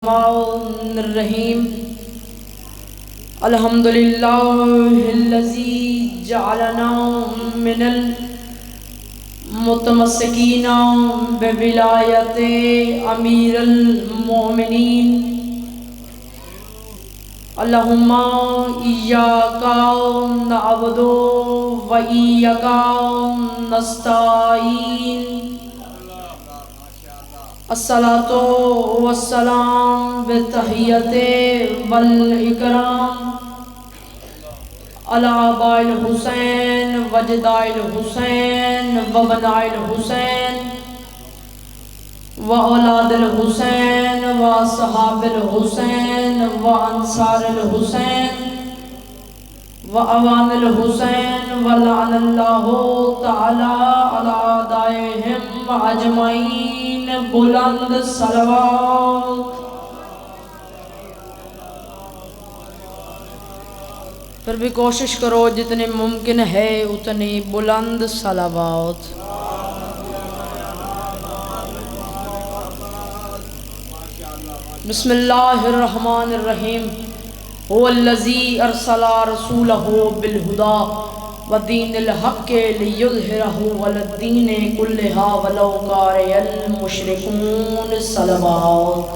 الرحمن الرحیم الحمدللہ الذی جعلنا من المتمسکین بولایت امیر المؤمنین اللہم ایاک نعبد و ایاک نستعین الصلاۃ والسلام بالتحیۃ والاکرام علی آباء الحسین وجداء الحسین وبناء الحسین وأولاد الحسین وأصحاب الحسین وأنصار الحسین وأوان الحسین ولعن اللہ تعالی علی أعدائهم اجمعین بلند صلوات۔ پھر بھی کوشش کرو جتنے ممکن ہے اتنی بلند صلوات۔ بسم اللہ الرحمن الرحیم هو الذی ارسل رسولہ بالہدی ودین الحق لیظہرہ علی الدین کلہ ولو کره المشرکون۔ صلوات۔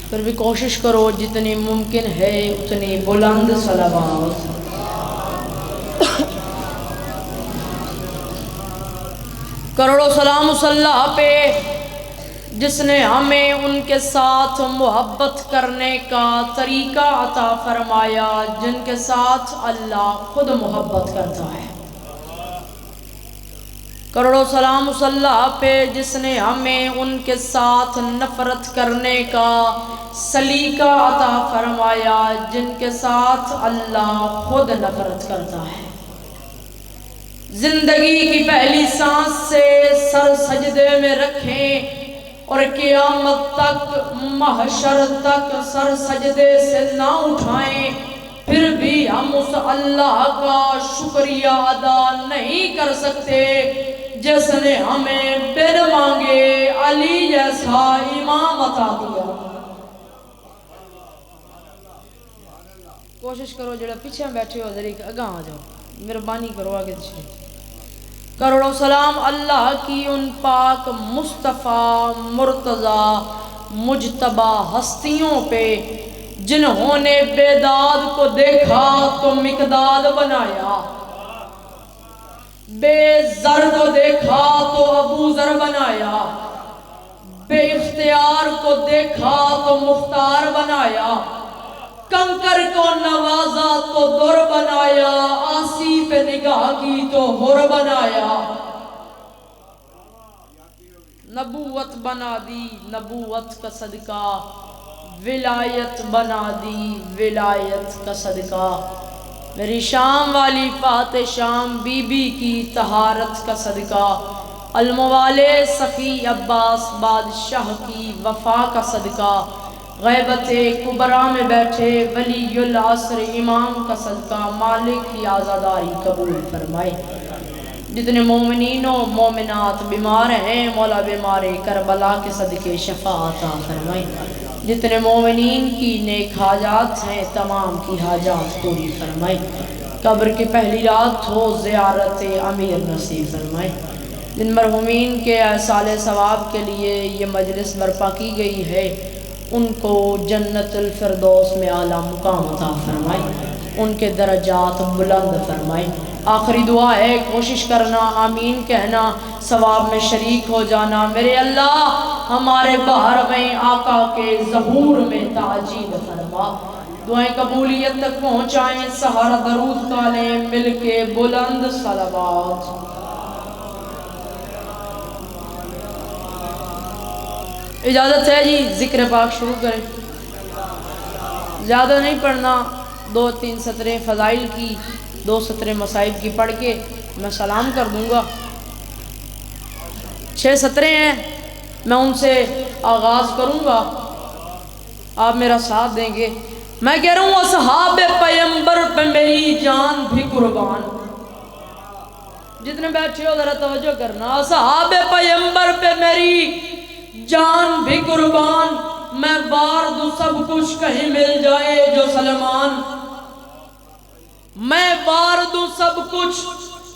پھر بھی کوشش کرو جتنی ممکن ہے اتنی بلند صلوات۔ کروڑوں سلام اس اللہ پہ جس نے ہمیں ان کے ساتھ محبت کرنے کا طریقہ عطا فرمایا جن کے ساتھ اللہ خود محبت کرتا ہے۔ کروڑوں سلام اس اللہ پہ جس نے ہمیں ان کے ساتھ نفرت کرنے کا سلیقہ عطا فرمایا جن کے ساتھ اللہ خود نفرت کرتا ہے۔ زندگی کی پہلی سانس سے سر سجدے میں رکھیں اور قیامت تک محشر تک سر سجدے سے نہ اٹھائیں، پھر بھی ہم اس اللہ کا شکریہ ادا نہیں کر سکتے جس نے ہمیں بن مانگے علی جیسا امام عطا کیا۔ کوشش کرو جڑا پیچھے بیٹھے ہو ذرا اگاں آ جاؤ، مہربانی کرو آگے تشریف۔ کروڑوں سلام اللہ کی ان پاک مصطفیٰ مرتضیٰ مجتبی ہستیوں پہ جنہوں نے بیداد کو دیکھا تو مقداد بنایا، بے زر کو دیکھا تو ابو ذر بنایا، بے اختیار کو دیکھا تو مختار بنایا، کنکر کو نوازا تو در بنایا، آسی پہ نگاہ کی تو ہر بنایا۔ نبوت بنا دی نبوت کا صدقہ، ولایت بنا دی ولایت کا صدقہ، میری شام والی فاتح شام بی بی کی طہارت کا صدقہ، الموالے سخی عباس بادشاہ کی وفا کا صدقہ، غیبت کبرا میں بیٹھے ولی العصر امام کا صدقہ، مالک کی آزاداری قبول فرمائے۔ جتنے مومنین و مومنات بیمار ہیں مولا بیمار کربلا کے صدقے شفا عطا فرمائے۔ جتنے مومنین کی نیک حاجات ہیں تمام کی حاجات پوری فرمائے۔ قبر کی پہلی رات ہو زیارت امیر نصیب فرمائے۔ جن مرحومین کے احصال ثواب کے لیے یہ مجلس برپا کی گئی ہے ان کو جنت الفردوس میں اعلیٰ مقام عطا فرمائے، ان کے درجات بلند فرمائے۔ آخری دعا ہے کوشش کرنا آمین کہنا، ثواب میں شریک ہو جانا۔ میرے اللہ ہمارے 12ویں آقا کے ظہور میں تعجیل فرما، دعائیں قبولیت تک پہنچائیں، سہارا درود کا لیں مل کے بلند صلوات۔ اجازت ہے جی ذکر پاک شروع کریں، زیادہ نہیں پڑھنا، 2-3 سطریں فضائل کی 2 سطریں مصائب کی پڑھ کے میں سلام کر دوں گا۔ 6 سطریں ہیں میں ان سے آغاز کروں گا، آپ میرا ساتھ دیں گے۔ میں کہہ رہا ہوں اصحاب پیمبر پہ میری جان بھی قربان، جتنے بیٹھے ہو ذرا توجہ کرنا، اصحاب پیمبر جان بھی قربان، میں وار دوں سب کچھ کہیں مل جائے جو سلمان، میں وار دوں سب کچھ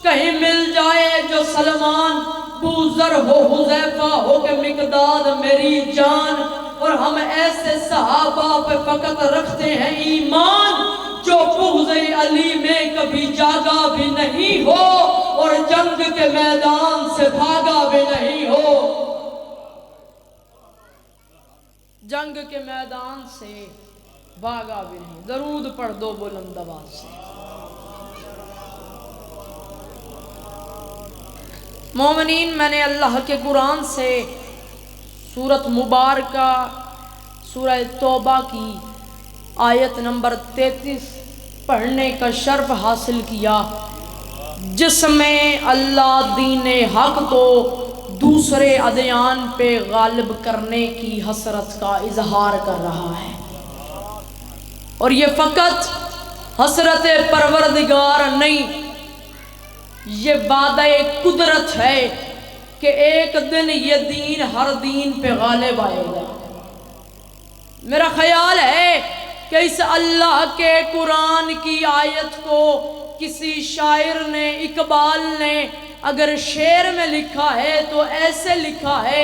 کہیں مل جائے جو سلمان، بوذر ہو حذیفہ ہو کہ مقداد میری جان، اور ہم ایسے صحابہ پہ فقط رکھتے ہیں ایمان جو بغض علی میں کبھی جاگا بھی نہیں ہو اور جنگ کے میدان سے بھاگا بھی نہیں ہو، جنگ کے میدان سے بھاگا بھی نہیں۔ درود پڑھ دو بلند آواز سے۔ مومنین، میں نے اللہ کے قرآن سے سورت مبارکہ سورہ توبہ کی آیت نمبر 33 پڑھنے کا شرف حاصل کیا، جس میں اللہ دین حق کو دوسرے ادیان پہ غالب کرنے کی حسرت کا اظہار کر رہا ہے، اور یہ فقط حسرت پروردگار نہیں، یہ وعدہ قدرت ہے کہ ایک دن یہ دین ہر دین پہ غالب آئے گا۔ میرا خیال ہے کہ اس اللہ کے قرآن کی آیت کو کسی شاعر نے، اقبال نے اگر شعر میں لکھا ہے تو ایسے لکھا ہے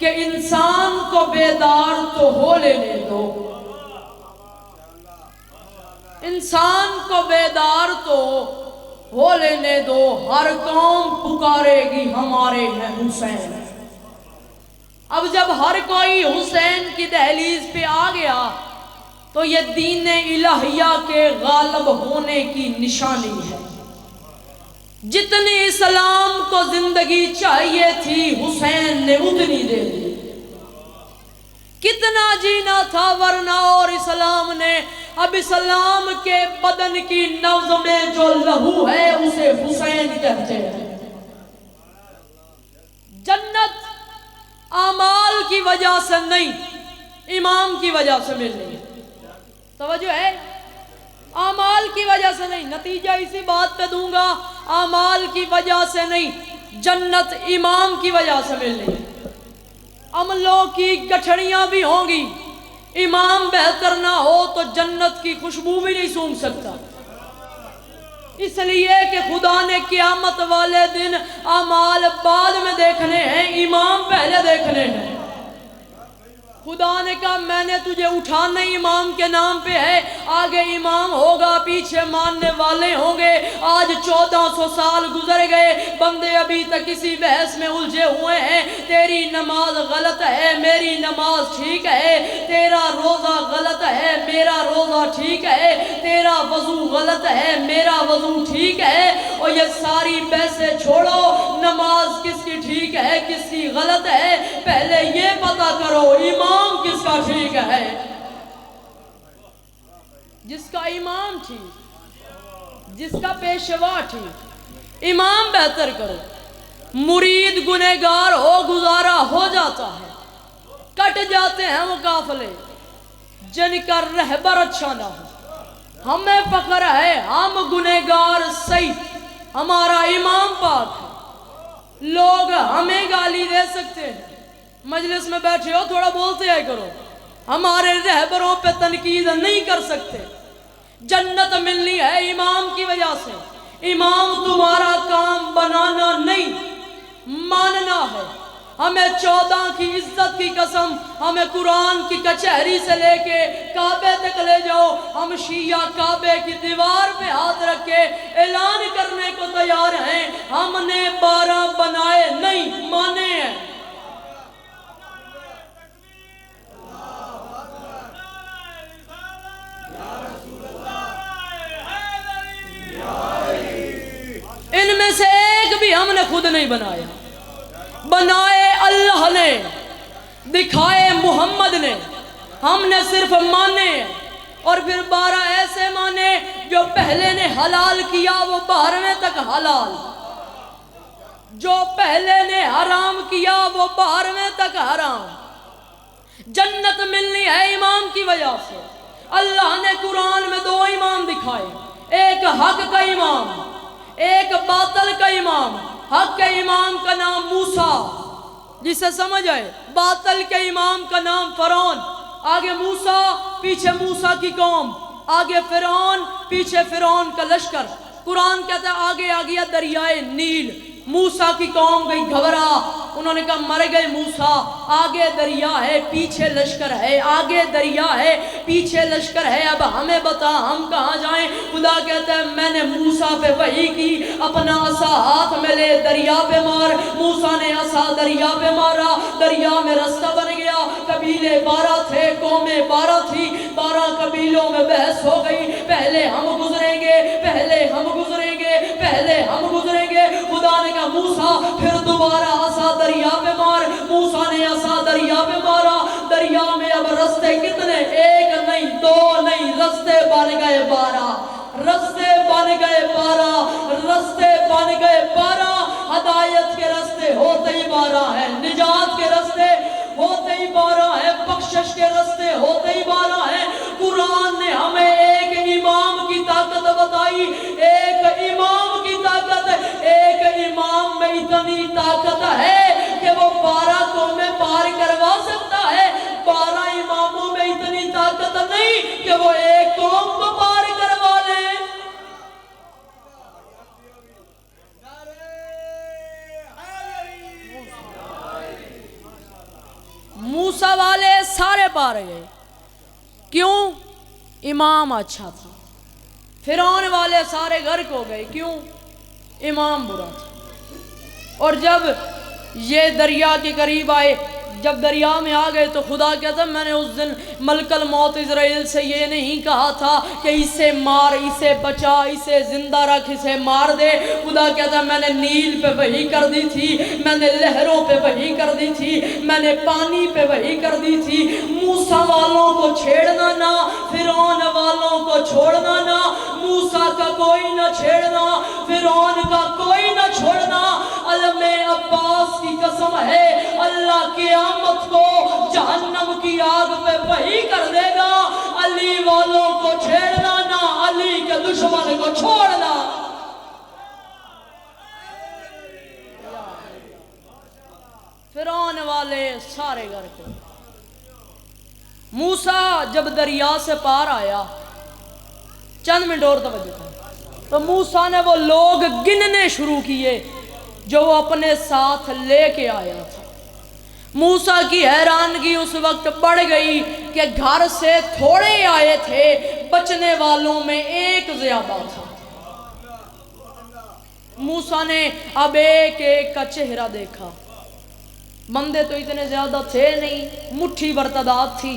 کہ انسان کو بیدار تو ہو لینے دو، انسان کو بیدار تو ہو لینے دو، ہر قوم پکارے گی ہمارے ہیں حسین۔ اب جب ہر کوئی حسین کی دہلیز پہ آ گیا تو یہ دین الہیہ کے غالب ہونے کی نشانی ہے۔ جتنی اسلام کو زندگی چاہیے تھی حسین نے اتنی دے دی، کتنا جینا تھا ورنہ، اور اسلام نے اب اسلام کے بدن کی نبض میں جو لہو ہے اسے حسین کہتے ہیں۔ جنت اعمال کی وجہ سے نہیں، امام کی وجہ سے مل رہی ہے، توجہ ہے، اعمال کی وجہ سے نہیں، نتیجہ اسی بات پہ دوں گا، اعمال کی وجہ سے نہیں، جنت امام کی وجہ سے مل رہی ہے۔ عملوں کی گٹھڑیاں بھی ہوں گی، امام بہتر نہ ہو تو جنت کی خوشبو بھی نہیں سونگھ سکتا، اس لیے کہ خدا نے قیامت والے دن اعمال بعد میں دیکھنے ہیں، امام پہلے دیکھنے ہیں۔ خدا نے کہا میں نے تجھے اٹھانا امام کے نام پہ ہے، آگے امام ہوگا، پیچھے ماننے والے ہوں گے۔ آج 1400 سال گزر گئے، بندے ابھی تک اسی بحث میں الجھے ہوئے ہیں، تیری نماز غلط ہے، میری نماز ٹھیک ہے، تیرا روزہ غلط ہے، میرا روزہ ٹھیک ہے، تیرا وضو غلط ہے، میرا وضو ٹھیک ہے۔ اور یہ ساری بحثیں چھوڑو، نماز کس کی ٹھیک ہے کس کی غلط ہے، پہلے یہ پتہ کرو امام کس کا ٹھیک ہے۔ جس کا امام ٹھیک، جس کا پیشوا ٹھیک، امام بہتر کرو، مرید گنہگار ہو گزارا ہو جاتا ہے، کٹ جاتے ہیں وہ قافلے جن کا رہبر اچھا نہ ہو۔ ہمیں فخر ہے ہم گنہگار صحیح، ہمارا امام پاک ہے، لوگ ہمیں گالی دے سکتے ہیں، مجلس میں بیٹھے ہو تھوڑا بولتے آئے کرو، ہمارے رہبروں پہ تنقید نہیں کر سکتے۔ جنت ملنی ہے امام کی وجہ سے، امام تمہارا کام بنانا نہیں ماننا ہے۔ ہمیں 14 کی عزت کی قسم، ہمیں قرآن کی کچہری سے لے کے کعبے تک لے جاؤ، ہم شیعہ کعبے کی دیوار پہ ہاتھ رکھ کے اعلان کرنے کو تیار ہیں، ہم نے 12 بنائے نہیں مانے ہیں۔ ان میں سے ایک بھی ہم نے خود نہیں بنایا، بنائے اللہ نے، دکھائے محمد نے، ہم نے صرف مانے، اور پھر 12 ایسے مانے جو پہلے نے حلال کیا وہ 12ویں تک حلال، جو پہلے نے حرام کیا وہ 12ویں تک حرام۔ جنت ملنی ہے امام کی وجہ سے۔ اللہ نے قرآن میں 2 امام دکھائے، ایک حق کا امام، ایک باطل کا امام۔ حق کے امام کا نام موسیٰ، جسے سمجھ آئے باطل کے امام کا نام فرعون، آگے موسیٰ، پیچھے موسیٰ کی قوم، آگے فرعون، پیچھے فرعون کا لشکر۔ قرآن کہتا ہے آگے آ گیا دریائے نیل، موسیٰ کی قوم گئی گھبرا، انہوں نے کہا مر گئے موسیٰ، آگے دریا ہے پیچھے لشکر ہے، آگے دریا ہے پیچھے لشکر ہے، اب ہمیں بتا ہم کہاں جائیں؟ خدا کہتا ہے میں نے موسیٰ پہ وحی کی، اپنا عصا ہاتھ میں لے دریا پہ مار۔ موسیٰ نے عصا دریا پہ مارا، دریا میں رستہ بن گیا۔ قبیلے 12 تھے، قومیں 12 تھی، 12 قبیلوں میں بحث ہو گئی، پہلے ہم گزریں گے، پہلے ہم گزریں گے، پہلے ہم گزریں گے۔ خدا نے کہا موسیٰ پھر دوبارہ عصا دریا پہ مار۔ موسیٰ نے عصا دریا پہ مارا، دریا میں اب رستے کتنے؟ 1 نہیں 2 نہیں، رستے بن گئے 12، رستے بن گئے 12، رستے بن گئے 12۔ ہدایت کے رستے ہوتے ہی 12 ہیں، نجات کے رستے ہوتے ہی 12 ہیں، بخشش کے رستے ہوتے ہی 12 ہیں۔ قرآن نے ہمیں ایک امام کی طاقت بتائی، ایک امام کی طاقت، ایک امام میں اتنی طاقت ہے کہ وہ 12 قومیں پار کروا سکتا ہے۔ 12 اماموں میں اتنی طاقت نہیں کہ وہ ایک قوم کو پار کروا لے۔ موسیٰ والے سارے پار گئے، کیوں؟ امام اچھا تھا۔ فرعون والے سارے غرق ہو گئے، کیوں؟ امام برا تھا۔ اور جب یہ دریا کے قریب آئے، جب دریا میں آ گئے تو خدا کہتا میں نے اس دن ملک الموت اسرائیل سے یہ نہیں کہا تھا کہ اسے مار، اسے بچا، اسے زندہ رکھ، اسے مار دے۔ خدا کہتا میں نے نیل پہ وحی کر دی تھی، میں نے لہروں پہ وحی کر دی تھی، میں نے پانی پہ وحی کر دی تھی۔ موسیٰ والوں کو چھیڑنا نہ، فرعون والوں کو چھوڑنا نہ، موسیٰ کا کوئی نہ چھیڑنا، فرعون کا کوئی نہ چھوڑنا۔ علم عباس کی قسم ہے اللہ قیامت کو جہنم کی آگ پہ وحی کر دے گا، علی والوں کو چھیڑنا نہ، علی کے دشمن کو چھوڑنا۔ فرعون والے سارے غرق ہوئے۔ موسیٰ جب دریا سے پار آیا، چند منٹ اور توجہ کریں، تو موسیٰ نے وہ لوگ گننے شروع کیے جو وہ اپنے ساتھ لے کے آیا تھا۔ موسیٰ کی حیرانگی اس وقت بڑھ گئی کہ گھر سے تھوڑے آئے تھے، بچنے والوں میں ایک زیادہ تھا۔ موسیٰ نے اب ایک ایک کا چہرہ دیکھا، بندے تو اتنے زیادہ تھے نہیں، مٹھی بھر تعداد تھی۔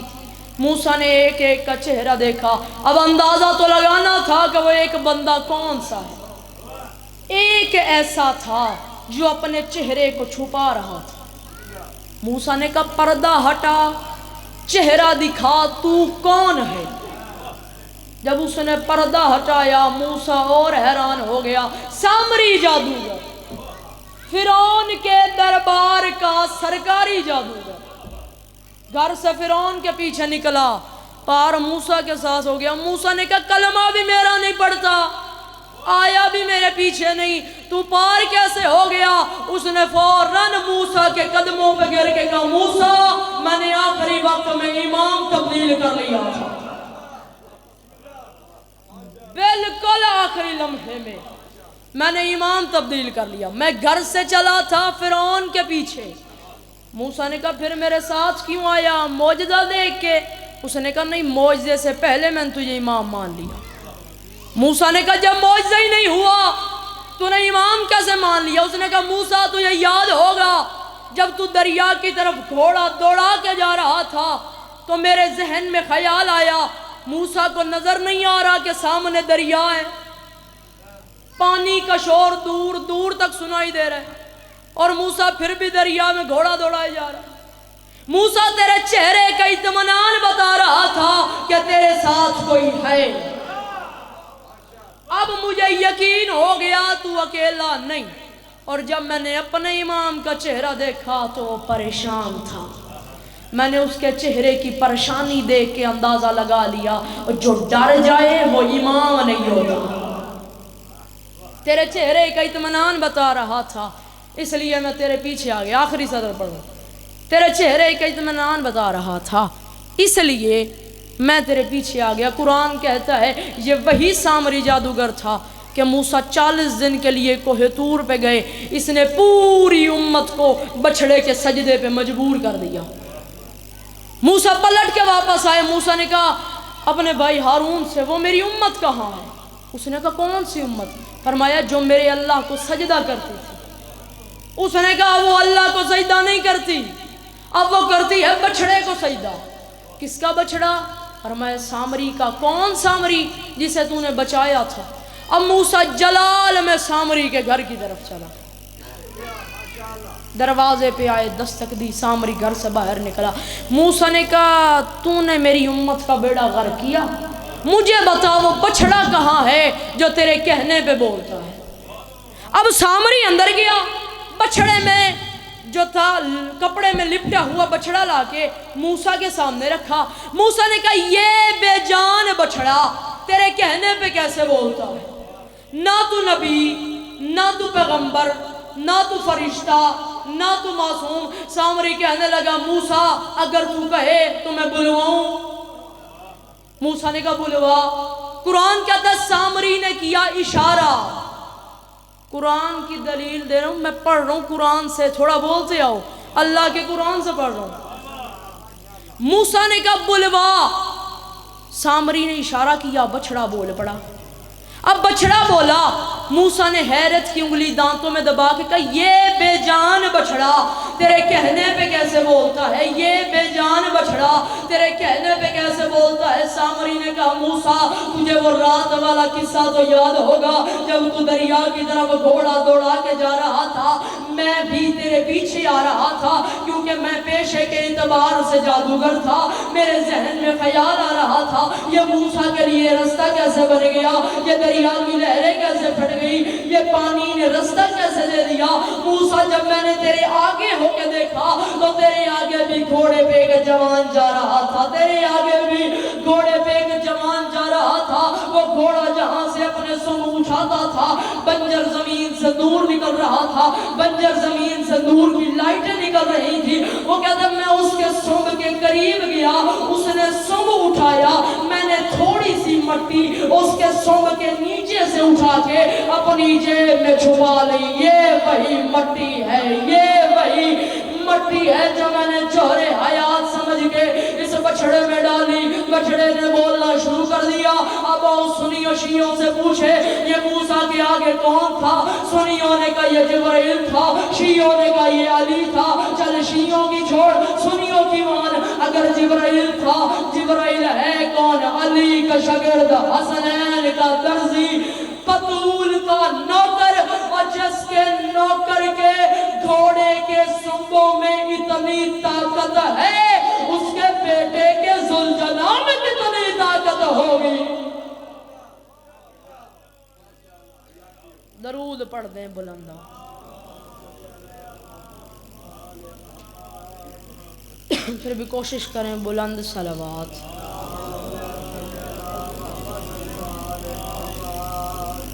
موسیٰ نے ایک ایک کا چہرہ دیکھا، اب اندازہ تو لگانا تھا کہ وہ ایک بندہ کون سا ہے۔ ایک ایسا تھا جو اپنے چہرے کو چھپا رہا تھا۔ موسیٰ نے کہا پردہ ہٹا، چہرہ دکھا، تو کون ہے؟ جب اس نے پردہ ہٹایا موسیٰ اور حیران ہو گیا، سامری جادوگر، فرعون کے دربار کا سرکاری جادوگر، گھر سے فرعون کے پیچھے نکلا، پار موسیٰ کے ساتھ ہو گیا۔ موسیٰ نے کہا کلمہ بھی میرا نہیں پڑھتا، آیا بھی میرے پیچھے نہیں، تو پار کیسے ہو گیا؟ اس نے فوراً موسیٰ کے قدموں پہ گر کے کہا موسیٰ میں نے آخری وقت میں امام تبدیل کر لیا تھا، بالکل آخری لمحے میں نے امام تبدیل کر لیا، میں گھر سے چلا تھا فرعون کے پیچھے۔ موسیٰ نے کہا پھر میرے ساتھ کیوں آیا؟ معجزہ دیکھ کے؟ اس نے کہا نہیں، معجزے سے پہلے میں نے تجھے امام مان لیا۔ موسیٰ نے کہا جب معجزہ ہی نہیں ہوا تو نے امام کیسے مان لیا؟ اس نے کہا موسیٰ تجھے یاد ہوگا جب تو دریا کی طرف گھوڑا دوڑا کے جا رہا تھا تو میرے ذہن میں خیال آیا موسیٰ کو نظر نہیں آ رہا کہ سامنے دریا ہے، پانی کا شور دور دور تک سنائی دے رہا ہے، اور موسیٰ پھر بھی دریا میں گھوڑا دوڑائے جا رہا ہے۔ موسیٰ تیرے چہرے کا اطمینان بتا رہا تھا کہ تیرے ساتھ کوئی ہے۔ اب مجھے یقین ہو گیا تو اکیلا نہیں، اور جب میں نے اپنے امام کا چہرہ دیکھا تو وہ پریشان تھا۔ میں نے اس کے چہرے کی پریشانی دیکھ کے اندازہ لگا لیا جو ڈر جائے وہ امام نہیں ہوتا۔ تیرے چہرے کا اطمینان بتا رہا تھا، اس لیے میں تیرے پیچھے آ گیا۔ آخری صدر پڑھو۔ تیرے چہرے کا اطمینان بتا رہا تھا، اس لیے میں تیرے پیچھے آ گیا۔ قرآن کہتا ہے یہ وہی سامری جادوگر تھا کہ موسیٰ 40 دن کے لیے کوہ طور پہ گئے، اس نے پوری امت کو بچھڑے کے سجدے پہ مجبور کر دیا۔ موسیٰ پلٹ کے واپس آئے، موسیٰ نے کہا اپنے بھائی ہارون سے وہ میری امت کہاں ہے؟ اس نے کہا کون سی امت؟ فرمایا جو میرے اللہ کو سجدہ کرتی تھی۔ اس نے کہا وہ اللہ کو سجدہ نہیں کرتی، اب وہ کرتی ہے بچھڑے کو سجدہ۔ کس کا بچھڑا؟ فرمایا سامری کا۔ کون سامری؟ جسے تو نے بچایا تھا۔ اب موسیٰ جلال میں سامری کے گھر کی طرف چلا، دروازے پہ آئے، دستک دی، سامری گھر سے باہر نکلا۔ موسیٰ نے کہا تو نے میری امت کا بیڑا غرق کیا، مجھے بتا وہ بچھڑا کہاں ہے جو تیرے کہنے پہ بولتا ہے۔ اب سامری اندر گیا، بچھڑے میں جو تھا کپڑے میں لپٹا ہوا بچھڑا لا کے موسیٰ کے سامنے رکھا۔ موسیٰ نے کہا یہ بے جان بچھڑا تیرے کہنے پہ کیسے بولتا ہے؟ نہ تو نبی، نہ تو پیغمبر، نہ تو فرشتہ، نہ تو معصوم۔ سامری کہنے لگا موسیٰ اگر تو کہے تو میں بلواؤں؟ موسیٰ نے کہا بلوا۔ قرآن کہتا ہے سامری نے کیا اشارہ۔ قرآن کی دلیل دے رہا ہوں، میں پڑھ رہا ہوں قرآن سے، تھوڑا بولتے آؤ، اللہ کے قرآن سے پڑھ رہا ہوں۔ موسیٰ نے کہا بلوا، سامری نے اشارہ کیا، بچھڑا بول پڑا۔ اب بچھڑا بولا، موسیٰ نے حیرت کی انگلی دانتوں میں دبا کے کہا یہ بے جان بچھڑا تیرے کہنے پہ کیسے بولتا ہے؟ یہ بے جان بچھڑا تیرے کہنے پہ کیسے بولتا ہے؟ سامری نے کہا موسیٰ تجھے وہ رات والا قصہ تو یاد ہوگا جب تو دریا کی طرف گھوڑا دوڑا کے جا رہا تھا، میں بھی تیرے پیچھے آ رہا تھا کیونکہ میں پیشے کے اعتبار سے جادوگر تھا۔ میرے ذہن میں خیال آ رہا تھا یہ موسیٰ کے لیے رستہ کیسے بن گیا، یہ دریا کی لہریں کیسے پھٹ گئی، یہ پانی نے رستہ کیسے دے دیا۔ موسیٰ جب میں نے تیرے آگے ہو کے دیکھا تو تیرے آگے بھی گھوڑے پہ ایک جوان جا رہا تھا، تیرے آگے بھی گھوڑے پہ ایک جوان جا رہا تھا۔ وہ گھوڑا جہاں سے اپنے سنگ اٹھاتا تھا بنجر زمین سے دور نکل رہا تھا، بنجر زمین سے دور کی لائٹیں نکل رہی تھی۔ وہ کہتا میں اس کے سنگ کے قریب گیا، اس نے سنگ اٹھایا، میں نے تھوڑی سی مٹی اس کے سنگ کے نیچے سے اٹھا کے اپنی جیب میں چھپا لی۔ یہ وہی مٹی ہے، یہ وہی مٹی ہے جو میں نے جوہر حیات سمجھ کے اس بچھڑے میں ڈالی۔ بچھڑے نے بولنا شروع کر دیا۔ اب آؤ سنیوں شیعوں سے پوچھے یہ موسیٰ کے آگے کون تھا؟ سنیوں نے کہا یہ جبرائیل تھا، شیعوں نے کہا یہ علی تھا۔ چل شیعوں کی چھوڑ سنیوں کی مان، اگر جبرائیل تھا جبرائیل ہے کون؟ علی کا شاگرد، حسنین کا درزی، بطول کا نوکر، اور جس کے نوکر کے گھوڑے کے سنگوں میں اتنی طاقت ہے اس کے بیٹے کے ذوالجلال میں کتنی طاقت ہوگی۔ درود پڑھ دیں بلندہ۔ پھر بھی کوشش کریں بلند صلوات۔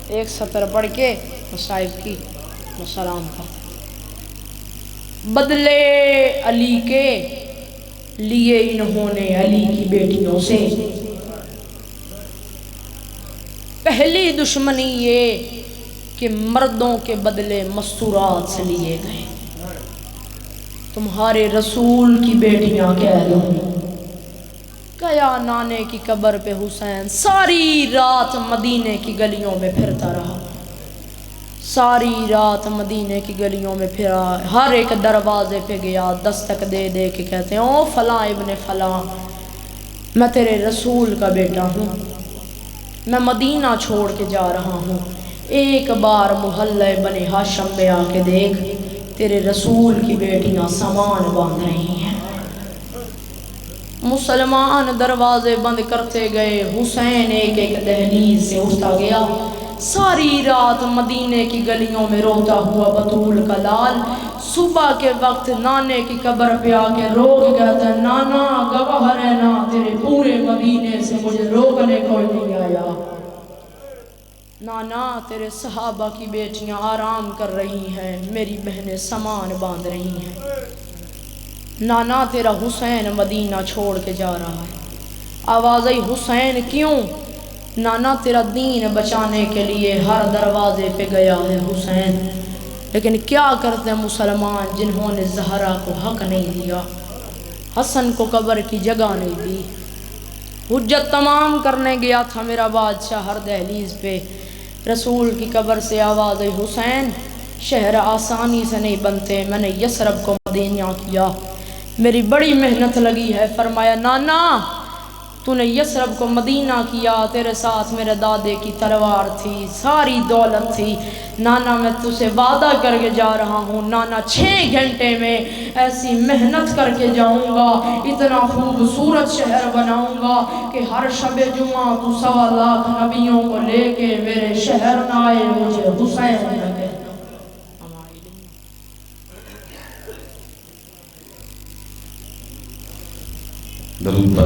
ایک سطر پڑھ کے مصائب کی سلام کا۔ بدلے علی کے لیے انہوں نے علی کی بیٹیوں سے پہلی دشمنی یہ کہ مردوں کے بدلے مستورات سے لیے گئے۔ تمہارے رسول کی بیٹیاں کہہ دو گیا نانے کی قبر پہ حسین، ساری رات مدینے کی گلیوں میں پھرتا رہا، ساری رات مدینے کی گلیوں میں پھرا، ہر ایک دروازے پہ گیا، دستک دے دے کے کہتے ہیں او فلاں ابن فلاں، میں تیرے رسول کا بیٹا ہوں، میں مدینہ چھوڑ کے جا رہا ہوں، ایک بار محلہ بنی ہاشم میں آ کے دیکھ تیرے رسول کی بیٹیاں سامان باندھ رہی ہیں۔ مسلمان دروازے بند کرتے گئے، حسین ایک ایک دہلیز سے اٹھتا گیا، ساری رات مدینے کی گلیوں میں روتا ہوا بطول کا لال صبح کے وقت نانے کی قبر پہ آ کے رو کے کہتا ہے نانا گواہ رہنا تیرے پورے مدینے سے مجھے روکنے کوئی نہیں آیا، نانا تیرے صحابہ کی بیٹیاں آرام کر رہی ہیں، میری بہنیں سامان باندھ رہی ہیں۔ نانا تیرا حسین مدینہ چھوڑ کے جا رہا ہے۔ آواز آئی حسین کیوں؟ نانا تیرا دین بچانے کے لیے ہر دروازے پہ گیا ہے حسین۔ لیکن کیا کرتے ہیں مسلمان جنہوں نے زہرا کو حق نہیں دیا، حسن کو قبر کی جگہ نہیں دی۔ حجت تمام کرنے گیا تھا میرا بادشاہ ہر دہلیز پہ، رسول کی قبر سے آواز آئی حسین شہر آسانی سے نہیں بنتے، میں نے یثرب کو مدینہ کیا، میری بڑی محنت لگی ہے۔ فرمایا نانا تو نے یثرب کو مدینہ کیا، تیرے ساتھ میرے دادے کی تلوار تھی، ساری دولت تھی، نانا میں تجھے وعدہ کر کے جا رہا ہوں، نانا 6 گھنٹے میں ایسی محنت کر کے جاؤں گا، اتنا خوبصورت شہر بناؤں گا کہ ہر شب جمعہ تو 1.25 لاکھ نبیوں کو لے کے میرے شہر نہ آئے مجھے حسین نہ کہنا۔ درود پر